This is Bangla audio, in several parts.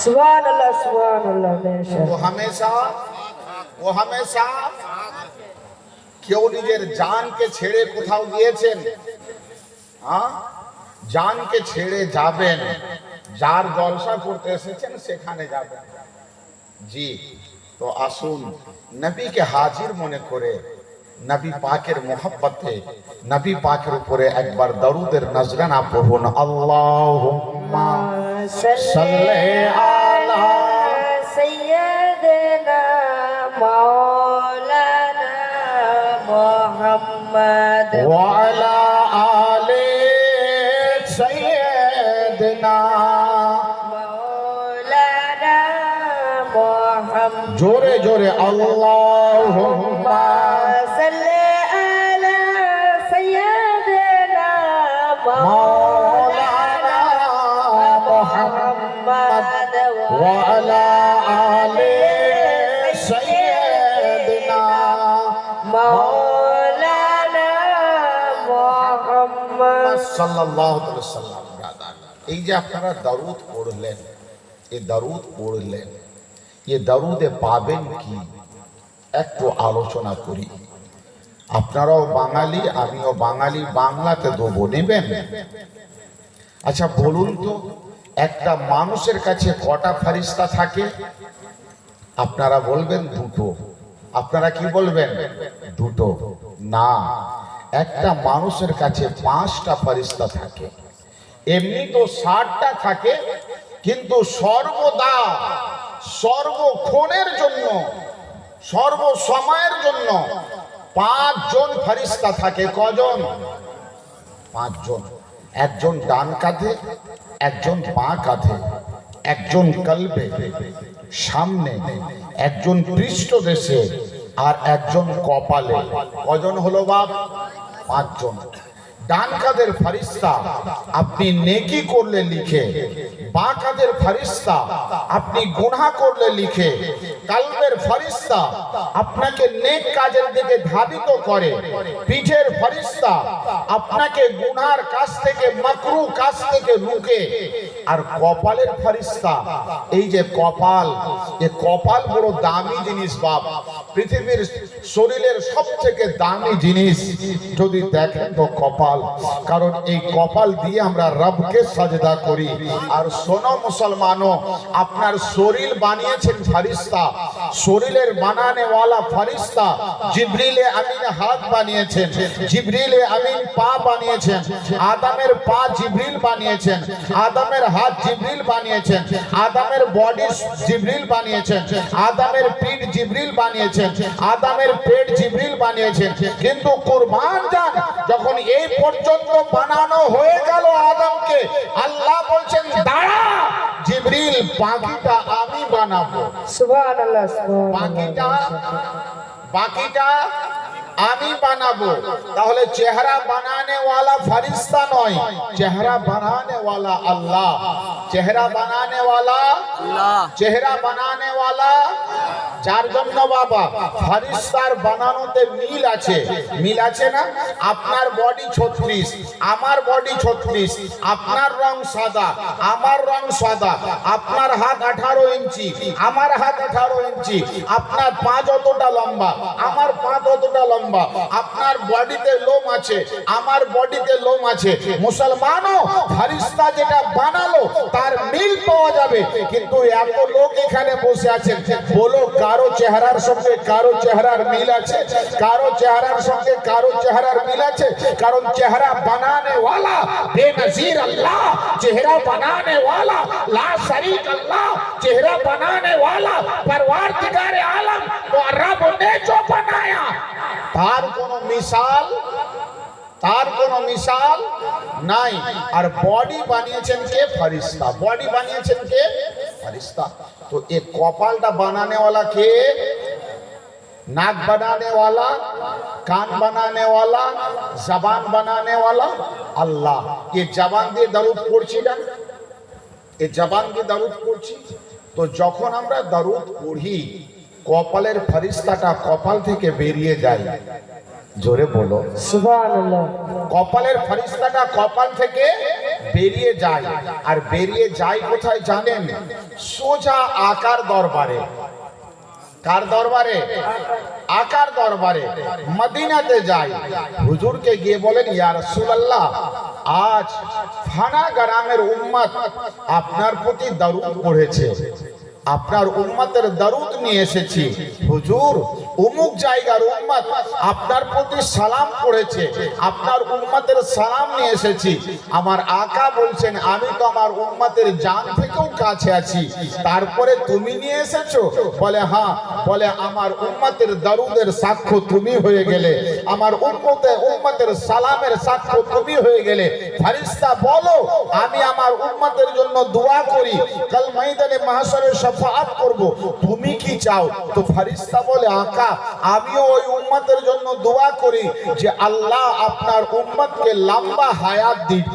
सुभान अल्लाह बेशक। ও হামেশা কেউ নিজের জানকে ছেড়ে কোথাও গিয়েছেন, জানকে ছেড়ে যাবেন, যার জলসা করতে এসেছেন সেখানে যাবেন। জি, তো আসুন নবীকে হাজির মনে করে নবী পাকের মোহাব্বতে নবী পাকের উপরে একবার দরুদের নজরানা পড়ুন। আল্লাহুম্মা সাল্লি আলা सैयदना मौलाना मोहम्मद ওয়া আলা আলি সাইয়্যিদিনা मौलाना मोहम्मद। জোরে জোরে আল্লাহুম্মা सल्ले अला सैयदना मौलाना मोहम्मद ওয়া আলা আলি সাইয়্যিদিনা मौलाना मोहम्मद সাল্লাল্লাহু আলাইহি ওয়াসাল্লাম। এই যে আপনারা দরুদ পড়লেন, এই দরুদ পড়লেন, এই দরুদে পাবেন কি একটু আলোচনা করি। আপনারাও বাঙালি, আমিও বাঙালি, বাংলাতে দেবো, নেবেন? আচ্ছা বলুন তো, একটা মানুষের কাছে কটা ফেরেশতা থাকে? আপনারা বলবেন দুটো। আপনারা কি বলবেন? দুটো না, একটা মানুষের কাছে 5টা ফেরেশতা থাকে। এমনি তো 60টা থাকে, কিন্তু সর্বদা সর্বক্ষণের জন্য সর্বসময়ের জন্য 5 জন ফেরেশতা থাকে। কজন? 5 জন। একজন ডান কাঁধে, একজন বাঁ কাঁধে, একজন কলবে সামনে, একজন পৃষ্ঠদেশে, আর একজন কপালে। কজন হলো বাপ? 5 জন। ডান কাঁধের ফেরেশতা আপনি নেকি করলে লিখে, বাঁ কাঁধের ফেরেশতা আপনি গুনাহ করলে লিখে, কলবের ফেরেশতা আপনাকে নেক কাজের দিকে ধাবিত করে, পিঠের ফেরেশতা আপনাকে গুনাহর কাজ থেকে, মাকরুহ কাজ থেকে রুখে, আর কপালের ফেরেশতা, এই যে কপাল, এই কপাল বড় দামি জিনিস বাপ। পৃথিবীর শরীরের সবথেকে দামি জিনিস যদি দেখেন তো কপাল। কারণ এই কপাল দিয়ে আমরা রবকে সাজদা করি। আর শোনো মুসলমানো, আপনার শরীর বানিয়েছেন ফেরেশতা, শরীরের বানানেওয়ালা ফেরেশতা জিবরিলে আমিন হাত বানিয়েছেন, জিবরিলে আমিন পা বানিয়েছেন, আদমের পা জিবরিল বানিয়েছেন, আদমের হাত জিবরিল বানিয়েছেন, আদমের বডি জিবরিল বানিয়েছেন, আদমের পিঠ জিবরিল বানিয়েছেন, আদমের পেট জিবরিল বানিয়েছেন। কিন্তু কুরবান জান যখন এই পর্যন্ত বানানো হয়ে গেল আদমকে, আল্লাহ বলছেন দাঁড়া জিবরিল, বাকিটা আমি বানাবো। सुभान अल्लाह বাকিটা আমি বানাবো। তাহলে চেহারা বানানে ওয়ালা ফেরেশতা নয়, চেহারা বানানে ওয়ালা আল্লাহ। চেহারা বানানে ওয়ালা আল্লাহ, চেহারা বানানে ওয়ালা। যার জন্য বাবা ফেরেশতার বানানোতে মিল আছে, মিল আছে না? আপনার বডি 36, আমার বডি 36, আপনার রং সাদা, আমার রং সাদা, আপনার হাত 18 ইঞ্চি, আমার হাত 18 ইঞ্চি, আপনার পা যতটা লম্বা, আমার পা ততটা লম্বা, আপনার বডিতে লোম আছে, আমার বডিতে লোম আছে। মুসলমানও ফেরেশতা যেটা বানালো তার মিল পাওয়া যাবে। কিন্তু এত লোক এখানে বসে আছেন, বলো কারো চেহারার সঙ্গে কারো চেহারার মিল আছে? কারো চেহারার সঙ্গে কারো চেহারার মিল আছে? কারণ চেহারা বানানে ওয়ালা বেনজির আল্লাহ, চেহারা বানানে ওয়ালা লা শরীক আল্লাহ, চেহারা বানানে ওয়ালা পরওয়ারদিগার আলম তো রব ने जो बनाया, তার কোনো মিসাল, তার কোনো মিসাল নাই। আর বডি বানিয়েছেন কে? ফেরেশতা। বডি বানিয়েছেন কে? ফেরেশতা। তো এই কপালটা বানানে वाला কে? नाक बनाने वाला, कान बनाने वाला, जबान बनाने वाला अल्लाह। ये जबान দিয়ে দরুদ পড়ছি না, এই জবান দিয়ে দরুদ পড়ছি। তো যখন আমরা দরুদ পড়ি, কপালের ফেরেশতাটা কপাল থেকে বেরিয়ে যায়, জোরে বলো। সুবহানাল্লাহ। কপালের ফেরেশতাটা কপাল থেকে বেরিয়ে যায়, আর বেরিয়ে যায় কোথায় জানেন? সোজা আকার দরবারে। কার দরবারে? আকার দরবারে মদিনাতে যায়। হুজুরকে গিয়ে বলেন, ইয়া রাসূলুল্লাহ, আজ ফানা গ্রামের উম্মত আপনার প্রতি দরুদ পড়েছে, আপনার উম্মতের দরুদ নিয়ে এসেছি। হুজুর, অমুক জায়গার উম্মত আপনার প্রতি সালাম পড়েছে, আপনার উম্মতের সালাম নিয়ে এসেছি। আমার আকা বলছেন, আমি তো আমার উম্মতের জান থেকেও কাছে আছি, তারপরে তুমি নিয়ে এসেছো? বলে হ্যাঁ। বলে আমার উম্মতের দরুদের সাক্ষ্য তুমি হয়ে গেলে, আমার উম্মতের সালামের সাক্ষ্য তুমি হয়ে গেলে। ফেরেশতা বলো, আমি আমার উম্মতের জন্য দোয়া করি, কাল ময়দানে মাহশরে শাফাআত করব, তুমি কি চাও? তো ফেরেশতা বলে, আকা আমিও ওই উম্মতের জন্য দোয়া করি যে আল্লাহ আপনার উম্মতকে লম্বা হায়াত দিক।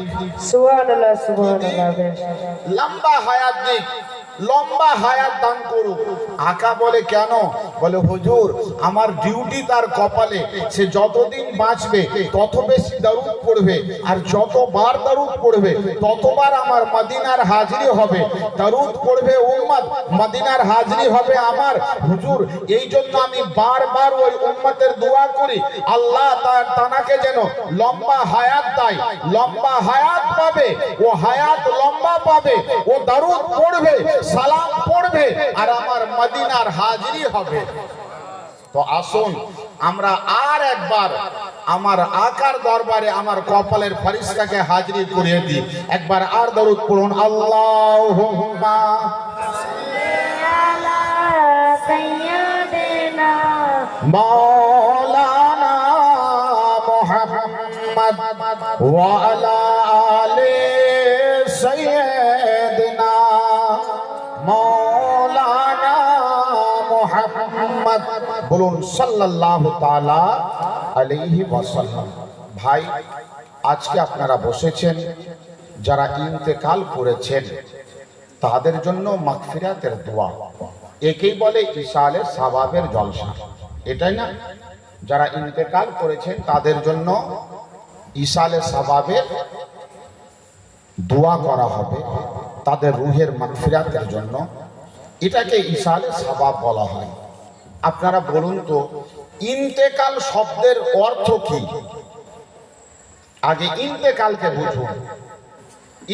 সুবহানাল্লাহ সুবহানাল্লাহ। লম্বা হায়াত দিক, লম্বা হায়াত দান করুক। আকা বলে কেন? বলে হুজুর, আমার ডিউটি তার কপালে, সে যতদিন বাঁচবে তত বেশি দরুদ পড়বে, আর যতবার দরুদ পড়বে ততবার আমার মদিনার হাজিরি হবে। দরুদ পড়বে উম্মত, মদিনার হাজিরি হবে আমার। হুজুর, এই জন্য আমি বারবার ওই উম্মতের দোয়া করি, আল্লাহ তানাকে যেন লম্বা হায়াত দেয়। লম্বা হায়াত পাবে, ও হায়াত লম্বা পাবে, ও দরুদ পড়বে, সালাম পড়বে, আর আমার মদিনার হাজিরি হবে। তো আসুন আমরা আর একবার আমার আকার দরবারে আমার কপালের ফেরেশতাকে হাজিরি করিয়ে দিই। একবার আর দরুদ পড়ুন, আল্লাহুম্মা আলা সাইয়্যিদিনা মাওলানা মুহাম্মদ ওয়া আলা আলি সাইয়্যিদিনা মাওলানা মুহাম্মদ, বলুন সাল্লাল্লাহু তাআলা আলাইহি ওয়াসাল্লাম। ভাই, আজকে আপনারা বসেছেন, যারা ইন্তেকাল করেছেন তাদের জন্য মাগফিরাতের দোয়া, একেই বলে ইসালে সাওয়াবের জলসা, এটাই না? যারা ইন্তেকাল করেছেন তাদের জন্য ইসালে সাওয়াবের দোয়া করা হবে, তাদের রুহের মাগফিরাতের জন্য। এটাকে ইসালে সাওয়াব বলা হয়। আপনারা বলুন তো, ইন্তেকাল শব্দের অর্থ কি? আগে ইন্তেকালকে বুঝুন।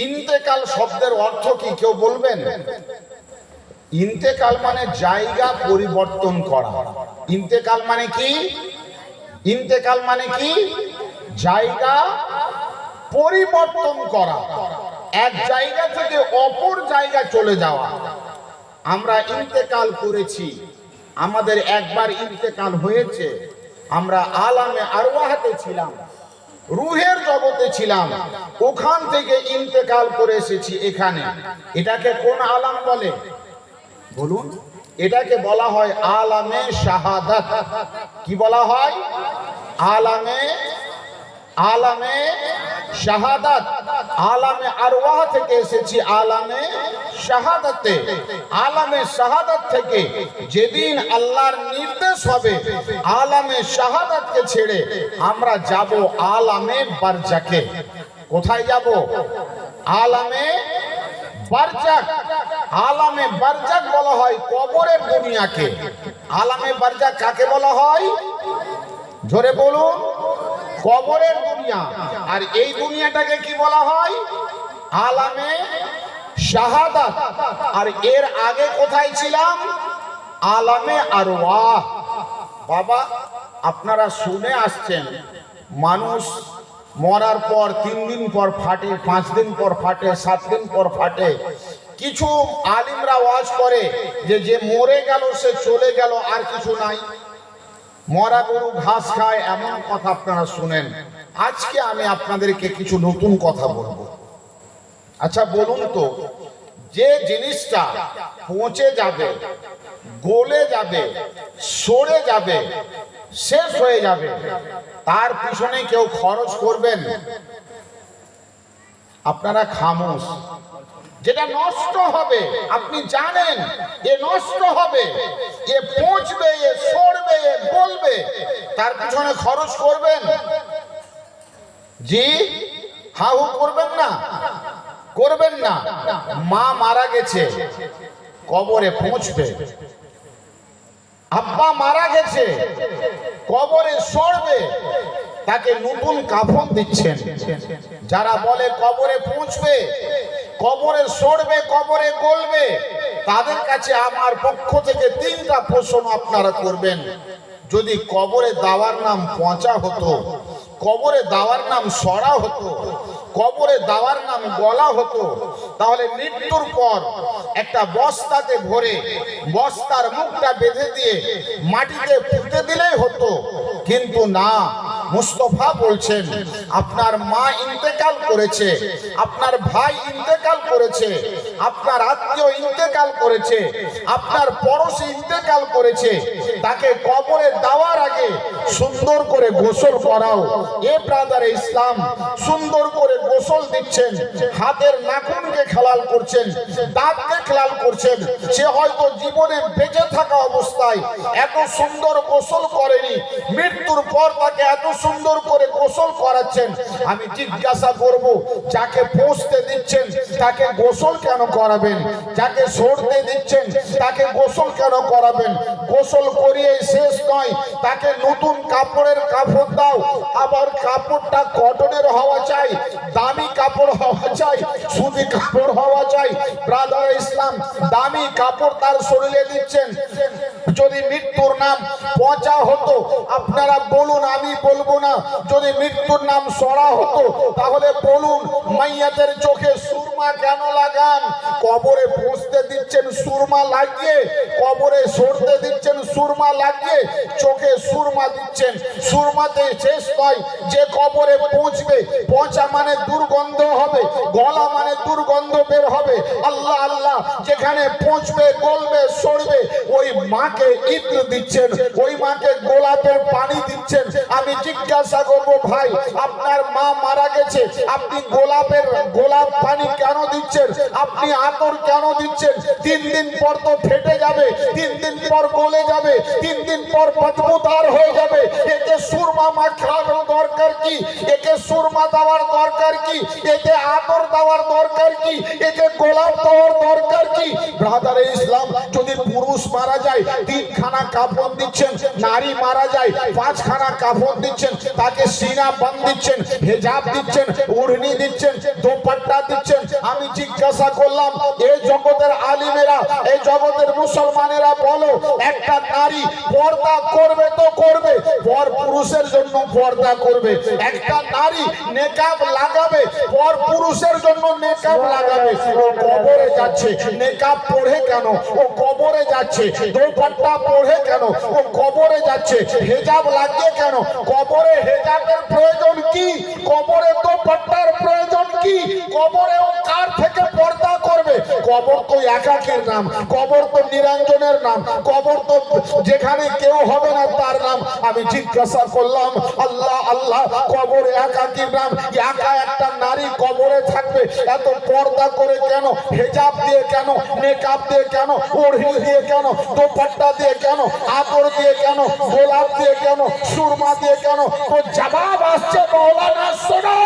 ইন্তেকাল শব্দের অর্থ কি কেউ বলবেন? ইন্তেকাল মানে জায়গা পরিবর্তন করা। ইন্তেকাল মানে কি? ইন্তেকাল মানে কি? জায়গা পরিবর্তন করা, এক জায়গা থেকে অপর জায়গায় চলে যাওয়া। আমরা ইন্তেকাল করেছি, আমাদের একবার ইন্তেকাল হয়েছে, আমরা আলামে আরওয়াহতে ছিলাম, রুহের জগতে ছিলাম, ওখান থেকে ইন্তেকাল করে এসেছি এখানে। এটাকে কোন আলাম বলে? বলুন। এটাকে বলা হয় আলামে শাহাদাত। কি বলা হয়? আলামে শাহাদাত। আলামে আরওয়াহ থেকে এসেছি আলামে শাহাদাতে। আলামে শাহাদাত থেকে যেদিন আল্লাহর নির্দেশ হবে আলামে শাহাদাতকে ছেড়ে আমরা যাব আলামে বারজাকে। কোথায় যাব? আলামে বারজাক। আলামে বারজাক বলা হয় কবরের দুনিয়াকে। আলামে বারজাক কাকে বলা হয়? জোরে বলুন। কবরের দুনিয়া। আর এই দুনিয়াটাকে কি বলা হয়? আলামে শাহাদাত। আর এর আগে কোথায় ছিলাম? আলামে আরওয়াহ। বাবা, আপনারা শুনে আসছেন, মানুষ মরার পর 3 দিন পর ফাটে, 5 দিন পর ফাটে, 7 দিন পর ফাটে। কিছু আলিমরা ওয়াজ করে যে মরে গেল সে চলে গেল, আর কিছু নাই, মরা গরু ঘাস খায়, এমন কথা আপনারা শুনেন। আজকে আমি আপনাদেরকে কিছু নতুন কথা বলবো। আচ্ছা বলুন তো, যে জিনিসটা পচে যাবে, গলে যাবে, সরে যাবে, শেষ হয়ে যাবে, তার পিছনে কেউ খরচ করবেন? আপনারা খামোশ, যেটা নষ্ট হবে, আপনি জানেন এ নষ্ট হবে, এ পচবে, এ সরবে, এ গলবে, তার পিছনে খরচ করবেন? জি, হাহু করবেন না, করবেন না। মা মারা গেছে, কবরে পৌঁছবে। আব্বা মারা গেছে, কবরে সরবে, তাকে নতুন কাফন দিচ্ছেন। যারা বলে কবরে পৌঁছবে, কবরে সরবে, কবরে গলবে, তাদের কাছে আমার পক্ষ থেকে 3টা প্রশ্ন আপনারা করবেন। যদি কবরে দাওয়ার নাম পচা হতো, কবরে দাওয়ার নাম সরা হতো, কবরে দাওয়ার নাম গলা হতো, তাহলে মৃত্যুর পর একটা বস্তাতে ভরে বস্তার মুখটা বেঁধে দিয়ে মাটিতে পুঁতে দিলেই হতো। কিন্তু না, মুস্তফা বলছেন আপনার মা ইন্তেকাল করেছে, আপনার ভাই ইন্তেকাল করেছে, আপনার আত্মীয় ইন্তেকাল করেছে, আপনার পড়োশী ইন্তেকাল করেছে, তাকে কবরে দেওয়ার আগে সুন্দর করে গোসল করাও। এ ব্রাদারে ইসলাম, সুন্দর করে গোসল দিচ্ছেন, হাতের নাখুনকে খেলাল করছেন, দাঁতকে খেলাল করছেন। সে হয়তো জীবনে বেঁচে থাকা অবস্থায় এত সুন্দর গোসল করেনি, মৃত্যুর পর তাকে এত সুন্দর করে গোসল করাচ্ছেন। আমি জিজ্ঞাসা করব, যাকে পৌঁছতে দিচ্ছেন তাকে গোসল কেন করাবেন? যাকে সরতে দিচ্ছেন তাকে গোসল কেন করাবেন? গোসল করিয়ে শেষ নয়, তাকে নতুন কাপড়ের কাপড় দাও। আবার কাপড়টা কটনের হওয়া চাই, দামি কাপড় হওয়া চাই, সুতি কাপড় হওয়া চাই। ব্রাদার ইসলাম, দামি কাপড় তার শরীরে দিচ্ছেন। যদি মৃত্যুর নাম পচা হতো আপনারা বলুন, আমি বলবো না। যদি মৃত্যুর নাম সরা হতো তাহলে বলুন। মাইয়াতের চোখে সুরমা কেন লাগান? কবরে পৌঁছতে দিচ্ছেন সুরমা লাগিয়ে, কবরে সরতে দিচ্ছেন সুরমা লাগিয়ে, চোখে সুরমা দিচ্ছেন। সুরমাতে শেষ নয়, যে কবরে পৌঁছবে, পচা মানে দুর্গন্ধ হবে, গলা মানে দুর্গন্ধ বের হবে। আল্লাহ আল্লাহ, যেখানে পৌঁছবে, গলবে, সরবে, ওই মাকে ইত্র দিচ্ছেন, ওই মাকে গোলাপের পানি দিচ্ছেন। আমি জিজ্ঞাসা করব, ভাই আপনার মা মারা গেছে, আপনি গোলাপ পানি কেন দিচ্ছেন? আপনি আতর কেন দিচ্ছেন? 3 দিন পর তো ফেটে যাবে, 3 দিন পর গলে যাবে, 3 দিন পর বদবুদার হয়ে যাবে। এতে সুরমা মাখানোর দরকার কি? একে সুরমা দেওয়ার দরকার কি? এতে আতর দেওয়ার দরকার কি? এতে গোলাপ দেওয়ার দরকার কি? ব্রাদারে ইসলাম, যদি পুরুষ মারা যায় 3খানা কাফন দিচ্ছেন, নারী মারা যায় 5খানা কাফন দিচ্ছেন, তাকে সিনা বাঁধ দিচ্ছেন, হেজাব দিচ্ছেন, ওড়নি দিচ্ছেন, দোপাট্টা দিচ্ছেন। আমি জিজ্ঞাসা করলাম, এই জগতের আলিমেরা, এই জগতের মুসলমানেরা বলো, একটা নারী পর্দা করবে তো করবে, পর পুরুষের জন্য পর্দা করবে। একটা নারী নেকাব লাগাবে, পর পুরুষের জন্য নেকাব লাগাবে। ও কবরে যাচ্ছে, নেকাব পড়ে কেন? ও কবরে যাচ্ছে। দোপাট্টা পড়ে কেন? ও কবরে যাচ্ছে। হেজাব লাগিয়ে কেন? কবরে হেজাবের প্রয়োজন কি? কবরে দোপাট্টার প্রয়োজন কি? কবরে ও কার থেকে পর্দা করবে? কবর তো একাকীর নাম, কবর তো নিরঞ্জনের নাম, কবর তো যেখানে কেউ হবে না তার নাম। আমি জিজ্ঞাসা করলাম, আল্লাহ আল্লাহ, কবর একাকীর নাম, একা একটা নারী কবরে থাকবে, এত পর্দা করে কেন? হেজাব দিয়ে কেন? নেকাব দিয়ে কেন? ওড়নি দিয়ে কেন? দোপাট্টা দিয়ে কেন? আতর দিয়ে কেন? গোলাপ দিয়ে কেন? সুরমা দিয়ে কেন? তো জবাব আসছে, মাওলানা শোনো,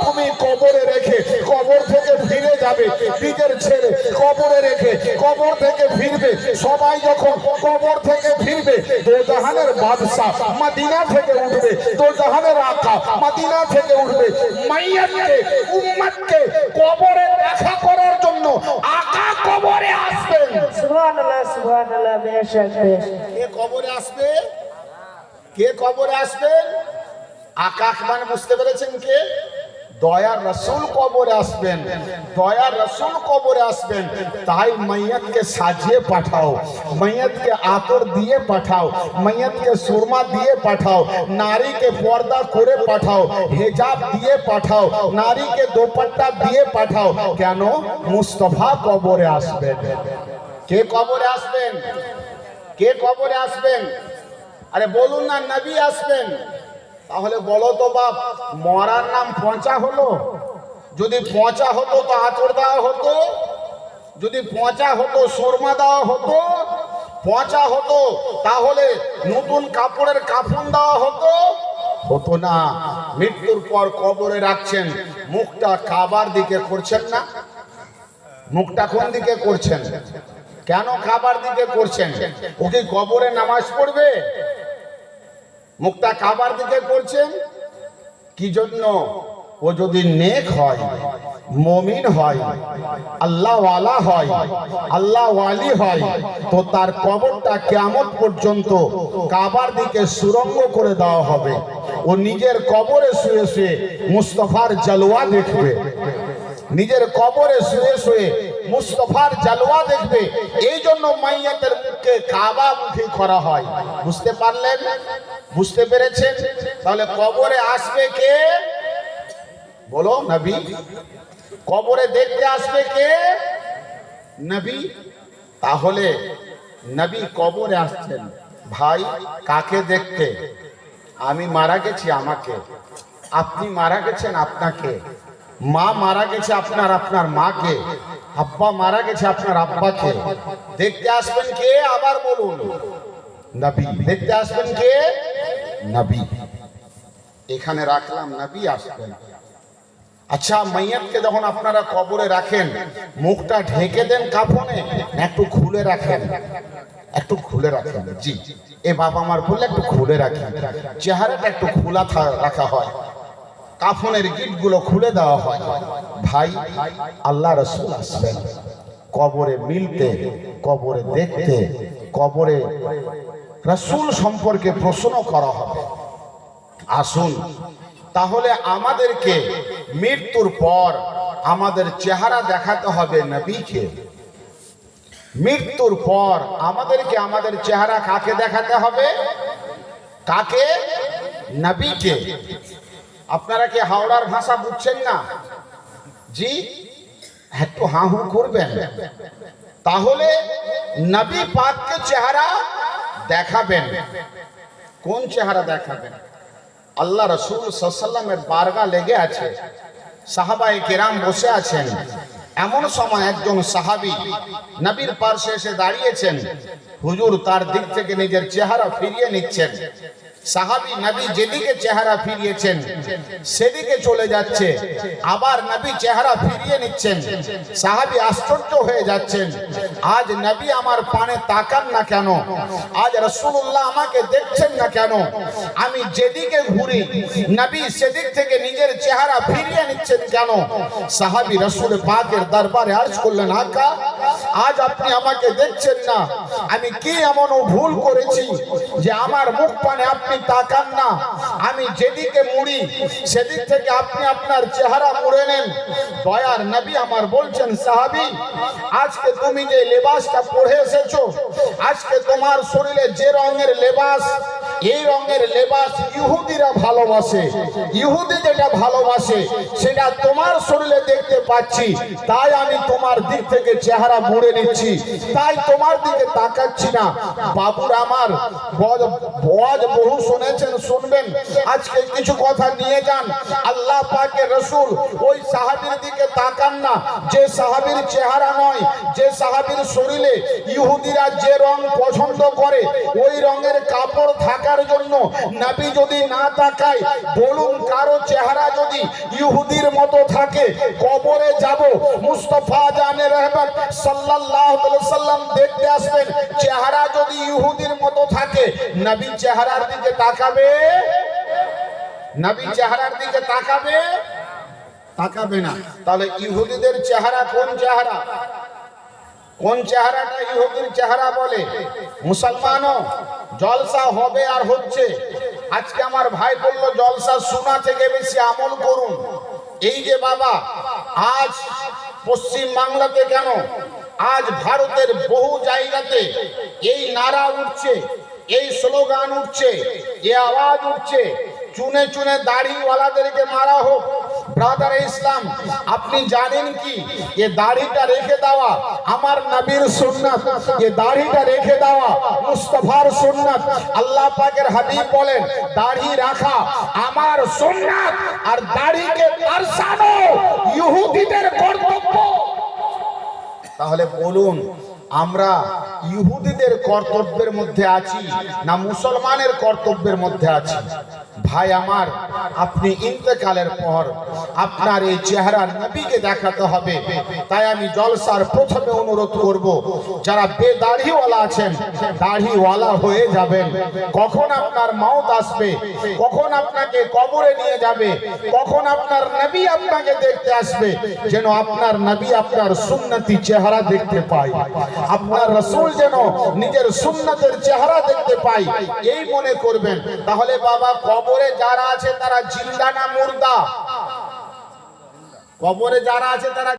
তুমি কবরে রেখে কবর থেকে ফিরে যাবে, নিজের ছেলে কবরে রেখে কবর থেকে ফিরবে। সবাই যখন কবর থেকে ফিরবে, দোজাহানের বাদশা মদিনা থেকে উঠবে, দোজাহানের আকা মদিনা থেকে উঠবে। মাইয়াতকে, উম্মতকে কবরে দেখা করার জন্য আকা কবরে আসবেন। সুবহানাল্লাহ, সুবহানাল্লাহ, বেশক বেশক। কে কবরে আসবে? কে কবরে আসবেন? আকা মানে বুঝতে পেরেছেন কে? দয়ার রাসূল কবরে আসবেন, দয়ার রাসূল কবরে আসবেন। তাই মাইয়াতকে সাজিয়ে পাঠাও, মাইয়াতকে আতর দিয়ে পাঠাও, মাইয়াতকে সুরমা দিয়ে পাঠাও, নারীকে পর্দা করে পাঠাও, হেজাব দিয়ে পাঠাও, নারীকে দোপাট্টা দিয়ে পাঠাও। কেন? মুস্তাফা কবরে আসবেন। কে কবরে আসবেন? কে কবরে আসবেন? আরে বলুন না, নবী আসবেন। তাহলে বলো তো বাপ, মরার নাম পচা হলো? যদি পচা হতো তো আতর দেওয়া হতো, যদি পচা হতো সুরমা দেওয়া হতো, পচা হতো তাহলে নতুন কাপড়ের কাফন দেওয়া হতো, হতো না। মৃত্যুর পর কবরে রাখছেন, মুখটা কাবার দিকে করছেন না? মুখটা কোন দিকে করছেন? কেন কাবার দিকে করছেন? ও কি কবরে নামাজ পড়বে? মুখটা কাবার দিকে করছেন কি জন্য? ও যদি নেক হয়, মুমিন হয়, আল্লাহ ওয়ালা হয়, আল্লাহ ওয়ালি হয়, তো তার কবরটা কিয়ামত পর্যন্ত কাবার দিকে সুরঙ্গ করে দেওয়া হবে। ও নিজের কবরে শুয়ে শুয়ে মুস্তাফার জালওয়া দেখবে, নিজের কবরে শুয়ে শুয়ে মুস্তাফার জালওয়া দেখবে। এই জন্য মাইয়াতের মুখকে কাবা মুখী করা হয়। বুঝতে পারলেন? বুঝতে পেরেছেন? তাহলে কবরে আসবে কে? বলো, নবী। কবরে দেখতে আসবে কে? নবী। তাহলে নবী কবরে আসছেন ভাই কাকে দেখতে? আমি মারা গেছি আমাকে, আপনি মারা গেছেন আপনাকে, মা মারা গেছে আপনার আপনার মাকে, আব্বা মারা গেছে আপনার আব্বাকে। দেখতে আসবেন কে? আবার বলুন, নবী। দেখতে আসবেন কে? নবী। এখানে রাখলাম, নবী আসবেন। আচ্ছা, মাইয়াতকে যখন আপনারা কবরে রাখেন, মুখটা ঢেকে দেন কাফনে, একটু খুলে রাখেন? একটু খুলে রাখেন। জি, এ বাবা আমার বললে একটু খুলে রাখেন, চেহারাটা একটু খোলা রাখা হয়, কাফনের গিটগুলো খুলে দেওয়া হয়। ভাই, আল্লাহ রাসূল আসবেন কবরে মিলতে, কবরে দেখতে, কবরে রাসূল সম্পর্কে প্রশ্ন করা হবে। আসুন তাহলে আমাদেরকে মৃত্যুর পর আমাদের চেহারা দেখাতে হবে নবীকে। মৃত্যুর পর আমাদেরকে আমাদের চেহারা কাকে দেখাতে হবে? কাকে? নবীকে। আপনারা কি হাওড়ার ভাষা বুঝছেন না? জি, একটু হাঁ হু করবেন। তাহলে নবী পাককে চেহারা দেখাবেন। কোন চেহারা দেখাবেন? আল্লাহ রাসূল সাল্লাল্লাহু আলাইহি ওয়াসাল্লামের বারগা লেগে আছে, সাহাবায়ে কেরাম বসে আছেন। এমন সময় একজন সাহাবী নবীর পাশে এসে দাঁড়িয়েছেন। হুজুর তার দিক থেকে নিজের চেহারা ফিরিয়ে নিচ্ছেন। সাহাবী নবী যেদিকে চেহারা ফিরিয়েছেন সেদিকে চলে যাচ্ছে, আবার নবী চেহারা ফিরিয়ে নিচ্ছেন। সাহাবী আশ্চর্য হয়ে যাচ্ছেন, আজ নবী আমার পানে তাকান না কেন? আজ রাসূলুল্লাহ আমাকে দেখছেন না কেন? আমি যেদিকে ঘুরি নবী সেদিক থেকে নিজের চেহারা ফিরিয়ে নিচ্ছেন কেন? সাহাবী রাসূল পাকের দরবারে আরজ করলেন, আকা, আজ আপনি আমাকে দেখছেন না, আমি কি এমন ভুল করেছি যে আমার মুখ পানে আপনি তাকান না? আমি যেদিকে মুড়ি সেদিক থেকে আপনি আপনার চেহারা মুড়ে নেন। দয়ার নবী আমার বলছেন, সাহাবী, আজকে তুমি যে লেবাসটা পরে এসেছো, আজকে তোমার শরীরে যে রঙের লেবাস, এই রঙের লেবাস ইহুদিরা ভালোবাসে। ইহুদি যেটা ভালোবাসে সেটা তোমার শরীরে দেখতে পাচ্ছি, তাই আমি তোমার দিক থেকে চেহারা মুড়ে নিচ্ছি, তাই তোমার দিকে তাকাচ্ছি না। বাবুর আমার বজ বহু শুনেছেন, শুনবেন, আজকে কিছু কথা নিয়ে যান। আল্লাহ পাকের রাসূল ওই সাহাবীর দিকে তাকান না যে সাহাবীর চেহারা নয়, যে সাহাবীর শরীরে ইহুদিরা যে রং পছন্দ করে ওই রঙের কাপড় থাকার জন্য নবী যদি না তাকায়, বলুন কারো চেহারা যদি ইহুদির মতো থাকে, কবরে যাব মুস্তাফা জানে রহমত সাল্লাল্লাহু আলাইহি ওয়াসাল্লাম দেখতে আসবেন, চেহারা যদি ইহুদির মতো থাকে, নবী চেহারার দিকে তাকাবে? নবী চেহারার দিকে তাকাবে? তাকাবে না। তাহলে ইহুদিদের চেহারা কোন চেহারা? কোন চেহারাটা ইহুদির চেহারা বলে? মুসলমানও জলসা হবে আর হচ্ছে। আজকে আমার ভাই বললো জলসা শোনা থেকে বেশি আমল করুন। এই যে বাবা, আজ পশ্চিম বাংলাতে কেন, আজ ভারতের বহু জায়গাতে এই নারা উঠছে, এই স্লোগান উঠছে, এই আওয়াজ উঠছে, চুনে চুনে দাড়িওয়ালাদেরকে মারা হোক, ব্রাদার ইসলাম, আপনি জানেন কি এ দাড়িটা রেখে দেওয়া আমার নবীর সুন্নাত, এ দাড়িটা রেখে দেওয়া মুস্তাফার সুন্নাত। আল্লাহ পাকের হাবিব বলেন দাড়ি রাখা আমার সুন্নাত, আর দাড়িকে দর্শানো ইহুদিদের কর্তব্য। তাহলে বলুন, আমরা ইহুদিদের কর্তব্যের মধ্যে আছি না মুসলমানের কর্তব্যের মধ্যে আছি? ভাই আমার, আপনি ইন্তেকালের পর আপনার এই চেহারা নবীকে দেখাতে হবে। তাই আমি জলসার প্রথমে অনুরোধ করব, যারা বেদাড়িওয়ালা আছেন দাড়িওয়ালা হয়ে যাবেন। কখন আপনার মওত আসবে, কখন আপনাকে কবরে নিয়ে যাবে, কখন আপনার নবী আপনাকে দেখতে আসবে, যেন আপনার নবী আপনার সুন্নতি চেহারা দেখতে পায়, আপনার রাসূল যেন নিজের সুন্নতের চেহারা দেখতে পায়, এই মনে করবেন। তাহলে বাবা, কবরে যারা আছে তারা জিন্দা না মুর্দা? কবরে যারা আছে তারা